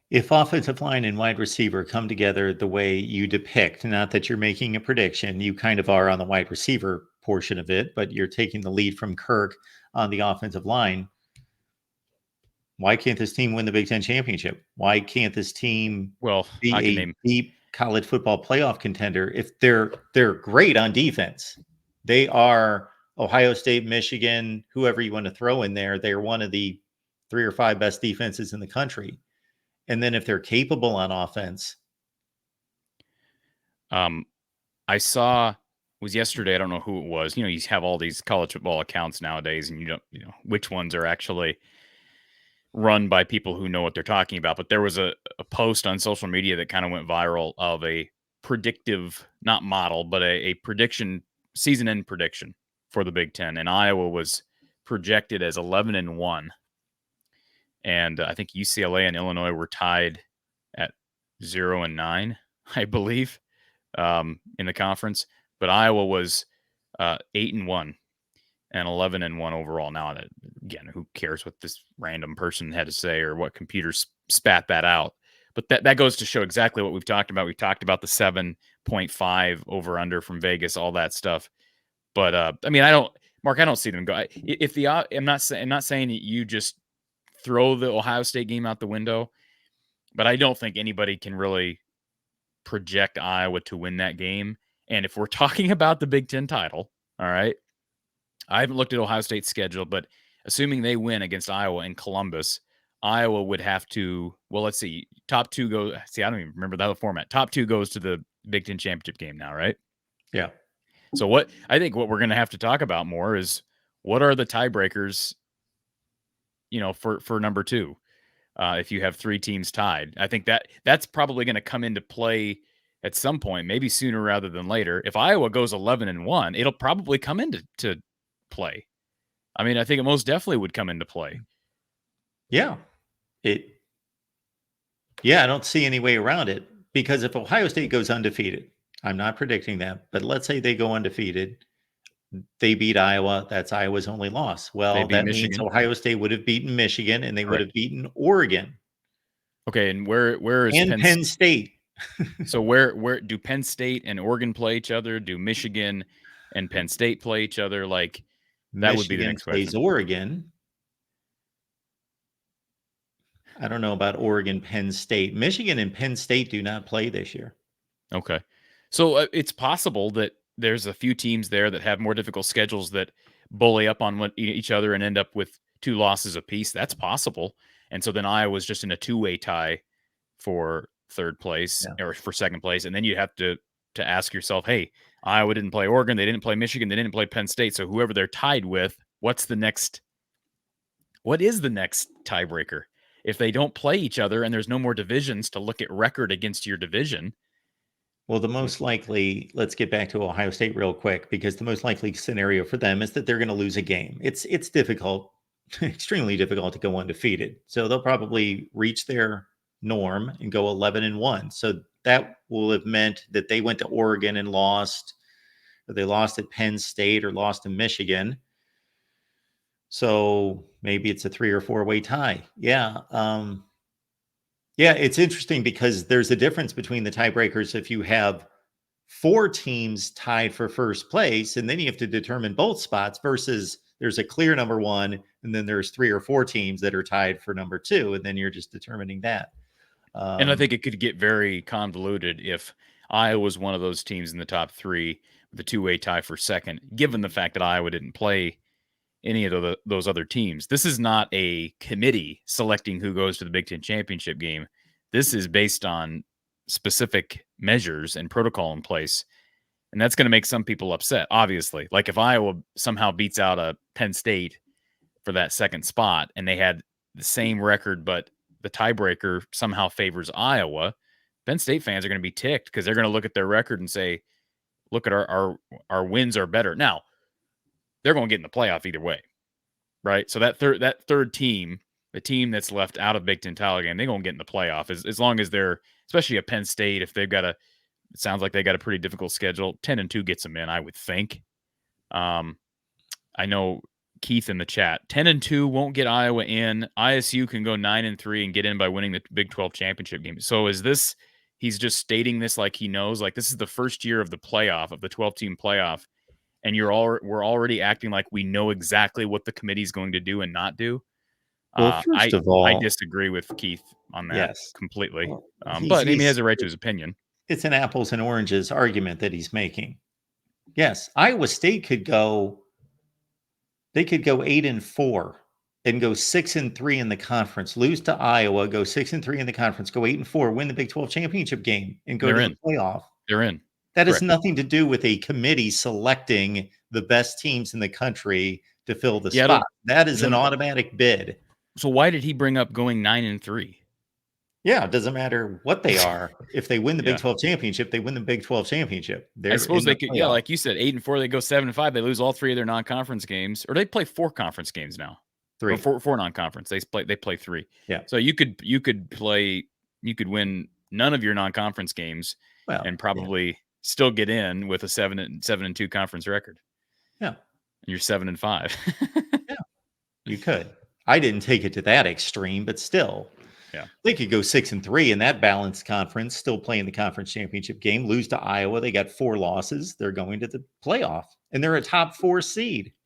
If offensive line and wide receiver come together the way you depict, not that you're making a prediction, you kind of are on the wide receiver portion of it, but you're taking the lead from Kirk on the offensive line. Why can't this team win the Big Ten championship? Why can't this team Well, I be can a name. deep college football playoff contender if they're great on defense? They are Ohio State, Michigan, whoever you want to throw in there. They're one of the 3 or 5 best defenses in the country. And then if they're capable on offense, I saw was yesterday. I don't know who it was. You have all these college football accounts nowadays, and you don't which ones are actually run by people who know what they're talking about. But there was a post on social media that kind of went viral of a predictive, not model, but a prediction, season end prediction for the Big Ten. And Iowa was projected as 11-1. And I think UCLA and Illinois were tied at 0-9, I believe, in the conference. But Iowa was 8-1 and 11-1 overall. Now, again, who cares what this random person had to say or what computer spat that out? But that goes to show exactly what we've talked about. We've talked about the 7.5 over under from Vegas, all that stuff. But I mean, I don't see them go. If the I'm not saying that you just throw the Ohio State game out the window, but I don't think anybody can really project Iowa to win that game. And if we're talking about the Big Ten title, all right, I haven't looked at Ohio State's schedule, but assuming they win against Iowa in Columbus, Iowa would have to, well, let's see, top two go. See, I don't even remember the format. Top two goes to the Big Ten championship game now, right? yeah. So what we're going to have to talk about more is what are the tiebreakers, for number two. If you have three teams tied, I think that's probably going to come into play at some point, maybe sooner rather than later. If Iowa goes 11-1, it'll probably come into play. I mean, I think it most definitely would come into play. Yeah. I don't see any way around it because if Ohio State goes undefeated, I'm not predicting that, but let's say they go undefeated, they beat Iowa. That's Iowa's only loss. They Well, beat that means Michigan, Ohio State would have beaten Michigan and they would have correct? beaten Oregon Okay, and where is and Penn? Penn State. So where do Penn State and Oregon play each other? Do Michigan and Penn State play each other? Like that would be the Michigan next plays question. Oregon. I don't know about Oregon, Penn State. Michigan and Penn State do not play this year. Okay. So it's possible that there's a few teams there that have more difficult schedules that bully up on each other and end up with two losses apiece. That's possible. And so then Iowa's just in a two-way tie for third place Yeah. or for second place. And then you have to ask yourself, hey, Iowa didn't play Oregon. They didn't play Michigan. They didn't play Penn State. So whoever they're tied with, what is the next tiebreaker? If they don't play each other and there's no more divisions to look at record against your division. Well, the most likely, let's get back to Ohio State real quick because the most likely scenario for them is that they're going to lose a game. It's difficult, extremely difficult to go undefeated. So they'll probably reach their norm and go 11-1. So that will have meant that they went to Oregon and lost, or they lost at Penn State or lost to Michigan. So maybe it's a 3 or 4 way tie. Yeah, it's interesting because there's a difference between the tiebreakers if you have 4 teams tied for first place, and then you have to determine both spots versus there's a clear number one, and then there's 3 or 4 teams that are tied for number two, and then you're just determining that. And I think it could get very convoluted if Iowa was one of those teams in the top three with a two-way tie for second, given the fact that Iowa didn't play any of those other teams. This is not a committee selecting who goes to the Big Ten championship game. This is based on specific measures and protocol in place. And that's going to make some people upset, obviously. Like if Iowa somehow beats out a Penn State for that second spot and they had the same record, but the tiebreaker somehow favors Iowa, Penn State fans are going to be ticked because they're going to look at their record and say, look at our wins are better. Now, they're going to get in the playoff either way, right? So that third team, the team that's left out of Big Ten title game, they're going to get in the playoff as long as they're, especially at Penn State, if they've got it sounds like they got a pretty difficult schedule. 10-2 gets them in, I would think. I know Keith in the chat. 10-2 won't get Iowa in. ISU can go 9-3 and get in by winning the Big 12 championship game. So is this? He's just stating this like he knows. Like this is the first year of the playoff of the 12-team playoff, and we're already acting like we know exactly what the committee's going to do and not do. Well, first of I all, disagree with Keith on that yes. completely. Well, But I mean, he has a right to his opinion. it's an apples and oranges argument that he's making. Yes, Iowa State could go. They could go 8-4 and go 6-3 in the conference, lose to Iowa, go 6-3 in the conference, go 8-4, win the Big 12 championship game, and go They're to in. the playoff. They're in. That has Correct. nothing to do with a committee selecting the best teams in the country to fill the Yeah, spot. That is an automatic bid. So why did he bring up going 9-3? Yeah, it doesn't matter what they are. If they win the Yeah. Big 12 championship, they win the Big 12 championship. They're I suppose in they the could, yeah, playoff. like you said, 8-4, they go 7-5, they lose all 3 of their non-conference games, or they play 4 conference games now. 3. Or 4 non-conference. They play 3. Yeah. So you could win none of your non-conference games and probably still get in with a 7-2 conference record. Yeah. And you're 7-5. Yeah. You could. I didn't take it to that extreme, but still. Yeah. They could go 6-3 in that balanced conference, still playing the conference championship game, lose to Iowa. They got 4 losses. They're going to the playoff, and they're a top 4 seed.